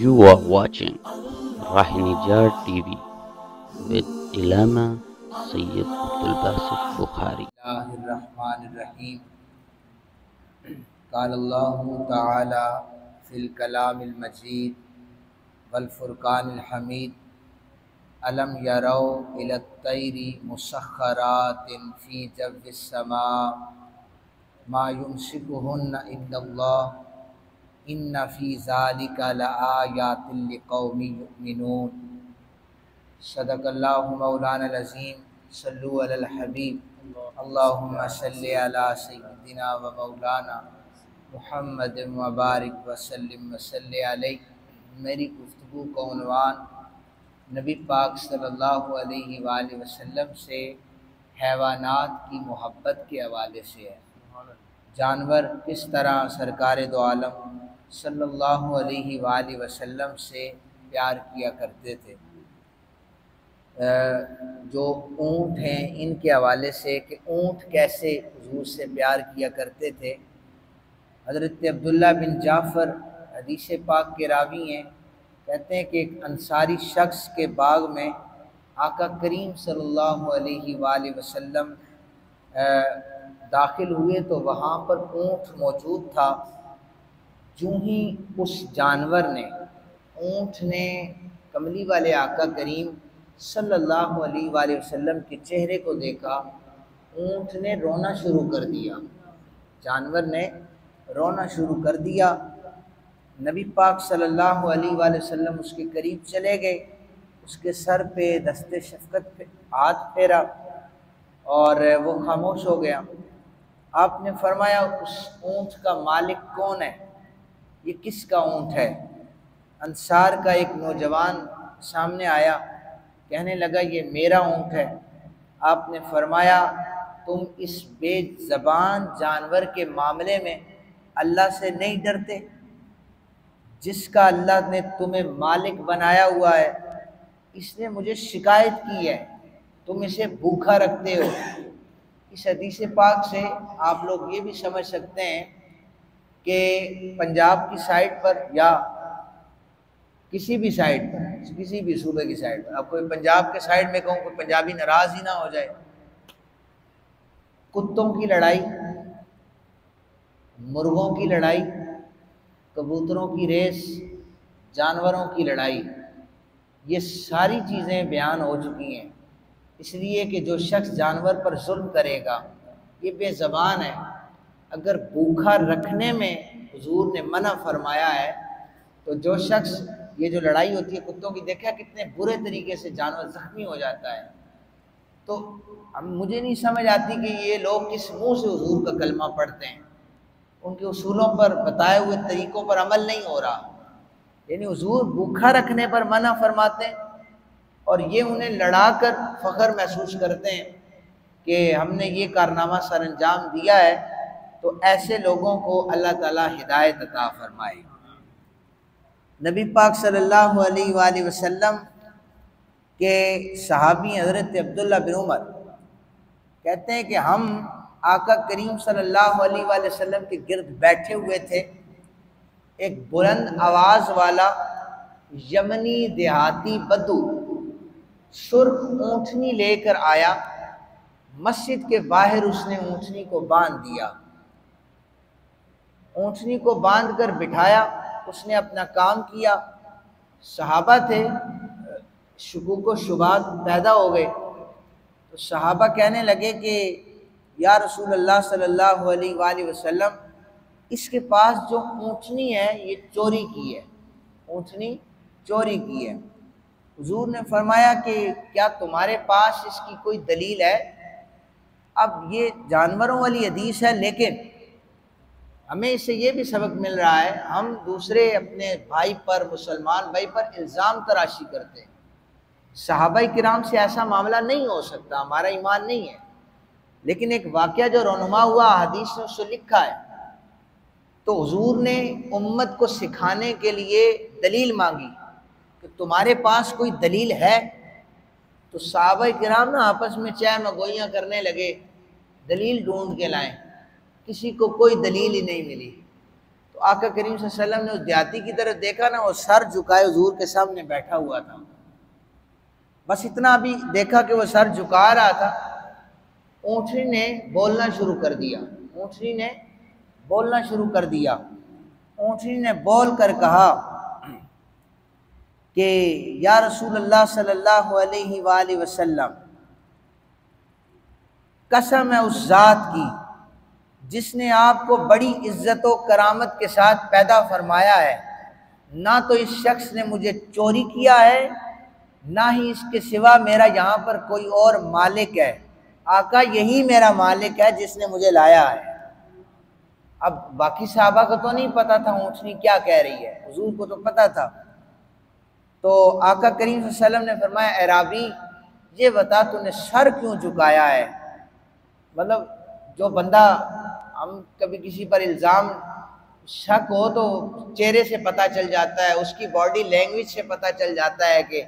You are watching Rahinijar TV with Ilama Sayyid Abdul Basit Bukhari. اللہ الرحمن الرحیم قال اللہ تعالی فی الکلام المجید والفرقان الحمید الم یروا الی الطیر مسخرات فی جو السماء ما یمسکہن الا اللہ ان فی ذلک لآیات لقوم یؤمنون صدق اللہ مولانا العظیم صلو علی الحبیب اللہم صلی علی سیدنا و مولانا محمد مبارک وسلم وصلی علیہ۔ میری گفتگو کا عنوان نبی پاک صلی اللہ علیہ وآلہ وسلم سے حیوانات کی محبت کے حوالے سے ہے۔ جانور کس طرح سرکار دو عالم صلی اللہ علیہ وآلہ وسلم سے پیار کیا کرتے تھے۔ جو اونٹ ہیں ان کے حوالے سے کہ اونٹ کیسے حضور سے پیار کیا کرتے تھے، حضرت عبداللہ بن جعفر حدیث پاک کے راوی ہیں، کہتے ہیں کہ ایک انصاری شخص کے باغ میں آقا کریم صلی اللہ علیہ وآلہ وسلم داخل ہوئے تو وہاں پر اونٹ موجود تھا۔ جو ہی اس جانور نے، اونٹ نے کملی والے آقا کریم صلی اللہ علیہ وآلہ وسلم کے چہرے کو دیکھا، اونٹ نے رونا شروع کر دیا، جانور نے رونا شروع کر دیا۔ نبی پاک صلی اللہ علیہ وآلہ وسلم اس کے قریب چلے گئے، اس کے سر پہ دست شفقت پہ ہاتھ پھیرا اور وہ خاموش ہو گیا۔ آپ نے فرمایا اس اونٹ کا مالک کون ہے؟ یہ کس کا اونٹ ہے؟ انصار کا ایک نوجوان سامنے آیا، کہنے لگا یہ میرا اونٹ ہے۔ آپ نے فرمایا تم اس بے زبان جانور کے معاملے میں اللہ سے نہیں ڈرتے؟ جس کا اللہ نے تمہیں مالک بنایا ہوا ہے، اس نے مجھے شکایت کی ہے، تم اسے بھوکا رکھتے ہو۔ اس حدیث پاک سے آپ لوگ یہ بھی سمجھ سکتے ہیں کہ پنجاب کی سائٹ پر یا کسی بھی سائٹ پر، کسی بھی صوبے کی سائٹ پر، اب کوئی پنجاب کے سائٹ میں کہوں کوئی پنجابی ناراض ہی نہ ہو جائے، کتوں کی لڑائی، مرغوں کی لڑائی، کبوتروں کی ریس، جانوروں کی لڑائی، یہ ساری چیزیں بیان ہو چکی ہیں۔ اس لیے کہ جو شخص جانور پر ظلم کرے گا یہ بے زبان ہے۔ اگر بھوکا رکھنے میں حضور نے منع فرمایا ہے تو جو شخص، یہ جو لڑائی ہوتی ہے کتوں کی، دیکھا کتنے برے طریقے سے جانور زخمی ہو جاتا ہے۔ تو مجھے نہیں سمجھ آتی کہ یہ لوگ کس منہ سے حضور کا کلمہ پڑھتے ہیں، ان کے اصولوں پر، بتائے ہوئے طریقوں پر عمل نہیں ہو رہا۔ یعنی حضور بھوکا رکھنے پر منع فرماتے ہیں اور یہ انہیں لڑا کر فخر محسوس کرتے ہیں کہ ہم نے یہ کارنامہ سر انجام دیا ہے۔ تو ایسے لوگوں کو اللہ تعالی ہدایت عطا فرمائے۔ نبی پاک صلی اللہ علیہ وآلہ وسلم کے صحابی حضرت عبداللہ بن عمر کہتے ہیں کہ ہم آقا کریم صلی اللہ علیہ وآلہ وسلم کے گرد بیٹھے ہوئے تھے، ایک بلند آواز والا یمنی دیہاتی بدو سرخ اونٹنی لے کر آیا، مسجد کے باہر اس نے اونٹنی کو باندھ دیا، اونٹنی کو باندھ کر بٹھایا، اس نے اپنا کام کیا۔ صحابہ تھے، شکوک و شبہات پیدا ہو گئے، تو صحابہ کہنے لگے کہ یا رسول اللہ صلی اللہ علیہ وآلہ وسلم، اس کے پاس جو اونٹنی ہے یہ چوری کی ہے، اونٹنی چوری کی ہے۔ حضور نے فرمایا کہ کیا تمہارے پاس اس کی کوئی دلیل ہے؟ اب یہ جانوروں والی حدیث ہے، لیکن ہمیں اس سے یہ بھی سبق مل رہا ہے، ہم دوسرے اپنے بھائی پر، مسلمان بھائی پر الزام تراشی کرتے ہیں۔ صحابہ کرام سے ایسا معاملہ نہیں ہو سکتا، ہمارا ایمان نہیں ہے، لیکن ایک واقعہ جو رونما ہوا حدیث نے اس سے لکھا ہے۔ تو حضور نے امت کو سکھانے کے لیے دلیل مانگی کہ تمہارے پاس کوئی دلیل ہے؟ تو صحابہ کرام نا آپس میں چائے مگوئیاں کرنے لگے، دلیل ڈھونڈ کے لائیں، کسی کو کوئی دلیل ہی نہیں ملی۔ تو تو آقا کریم صلی اللہ علیہ وسلم نے اس دیہاتی کی طرف دیکھا نا، وہ سر جھکائے حضور کے سامنے بیٹھا ہوا تھا، بس اتنا بھی دیکھا کہ وہ سر جھکا رہا تھا، اونٹنی نے بولنا شروع کر دیا، اونٹنی نے بولنا شروع کر دیا۔ اونٹنی نے بول کر کہا کہ یا رسول اللہ صلی اللہ علیہ وآلہ وسلم، قسم ہے اس ذات کی جس نے آپ کو بڑی عزت و کرامت کے ساتھ پیدا فرمایا ہے، نہ تو اس شخص نے مجھے چوری کیا ہے، نہ ہی اس کے سوا میرا یہاں پر کوئی اور مالک ہے، آقا یہی میرا مالک ہے جس نے مجھے لایا ہے۔ اب باقی صحابہ کو تو نہیں پتا تھا اونٹنی کیا کہہ رہی ہے، حضور کو تو پتا تھا۔ تو آقا کریم صلی اللہ علیہ وسلم نے فرمایا اعرابی یہ بتا تو نے سر کیوں جھکایا ہے؟ مطلب جو بندہ، ہم کبھی کسی پر الزام شک ہو تو چہرے سے پتہ چل جاتا ہے، اس کی باڈی لینگویج سے پتہ چل جاتا ہے کہ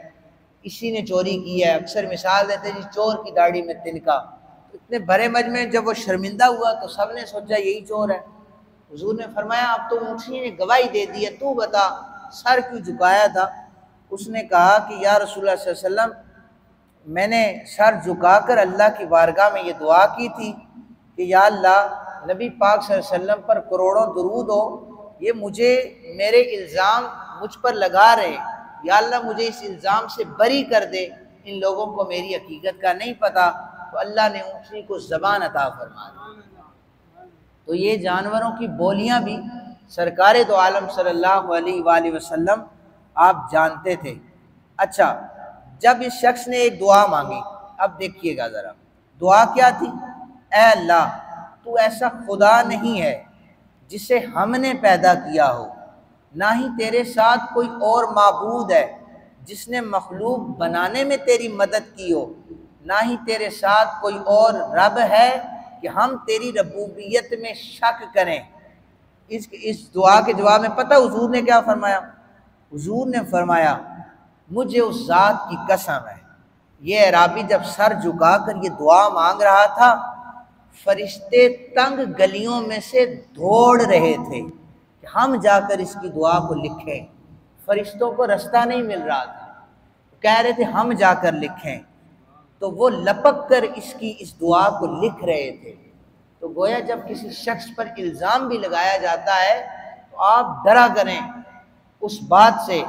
اسی نے چوری کی ہے۔ اکثر مثال دیتے ہیں جی چور کی داڑھی میں تنکا، اتنے بڑے مجمع میں جب وہ شرمندہ ہوا تو سب نے سوچا یہی چور ہے۔ حضور نے فرمایا اب تو اونٹنی نے گواہی دے دی ہے، تو بتا سر کیوں جھکایا تھا؟ اس نے کہا کہ یا رسول اللہ صلی اللہ علیہ وسلم، میں نے سر جھکا کر اللہ کی بارگاہ میں یہ دعا کی تھی کہ یا اللہ نبی پاک صلی اللہ علیہ وسلم پر کروڑوں درود ہو، یہ مجھے میرے الزام مجھ پر لگا رہے، یا اللہ مجھے اس الزام سے بری کر دے، ان لوگوں کو میری حقیقت کا نہیں پتا۔ تو اللہ نے اونٹنی کو زبان عطا فرما دی۔ تو یہ جانوروں کی بولیاں بھی سرکار دو عالم صلی اللہ علیہ وآلہ وسلم آپ جانتے تھے۔ اچھا، جب اس شخص نے ایک دعا مانگی، اب دیکھیے گا ذرا دعا کیا تھی؟ اے اللہ تو ایسا خدا نہیں ہے جسے ہم نے پیدا کیا ہو، نہ ہی تیرے ساتھ کوئی اور معبود ہے جس نے مخلوق بنانے میں تیری مدد کی ہو، نہ ہی تیرے ساتھ کوئی اور رب ہے کہ ہم تیری ربوبیت میں شک کریں۔ اس دعا کے جواب میں پتہ حضور نے کیا فرمایا؟ حضور نے فرمایا مجھے اس ذات کی قسم ہے، یہ اعرابی جب سر جھکا کر یہ دعا مانگ رہا تھا، فرشتے تنگ گلیوں میں سے دوڑ رہے تھے کہ ہم جا کر اس کی دعا کو لکھیں۔ فرشتوں کو رستہ نہیں مل رہا تھا، کہہ رہے تھے ہم جا کر لکھیں، تو وہ لپک کر اس دعا کو لکھ رہے تھے۔ تو گویا جب کسی شخص پر الزام بھی لگایا جاتا ہے تو آپ ڈرا کریں اس بات سے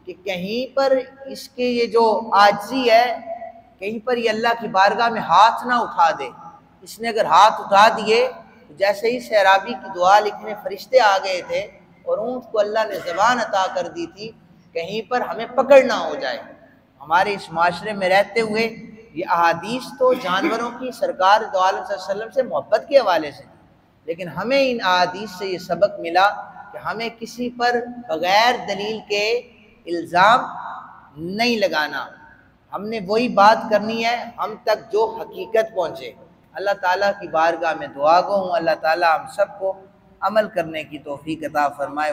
کہ کہیں پر اس کے یہ جو عاجزی ہے، کہیں پر یہ اللہ کی بارگاہ میں ہاتھ نہ اٹھا دے۔ اس نے اگر ہاتھ اٹھا دیے تو جیسے ہی سیرابی کی دعا لکھنے فرشتے آ گئے تھے اور اونٹ کو اللہ نے زبان عطا کر دی تھی، کہیں پر ہمیں پکڑ نہ ہو جائے۔ ہمارے اس معاشرے میں رہتے ہوئے یہ احادیث تو جانوروں کی سرکار دو عالم صلی اللہ علیہ وسلم سے محبت کے حوالے سے، لیکن ہمیں ان احادیث سے یہ سبق ملا کہ ہمیں کسی پر بغیر دلیل کے الزام نہیں لگانا، ہم نے وہی بات کرنی ہے ہم تک جو حقیقت پہنچے۔ اللہ تعالیٰ کی بارگاہ میں دعا گو ہوں اللہ تعالیٰ ہم سب کو عمل کرنے کی توفیق عطا فرمائے۔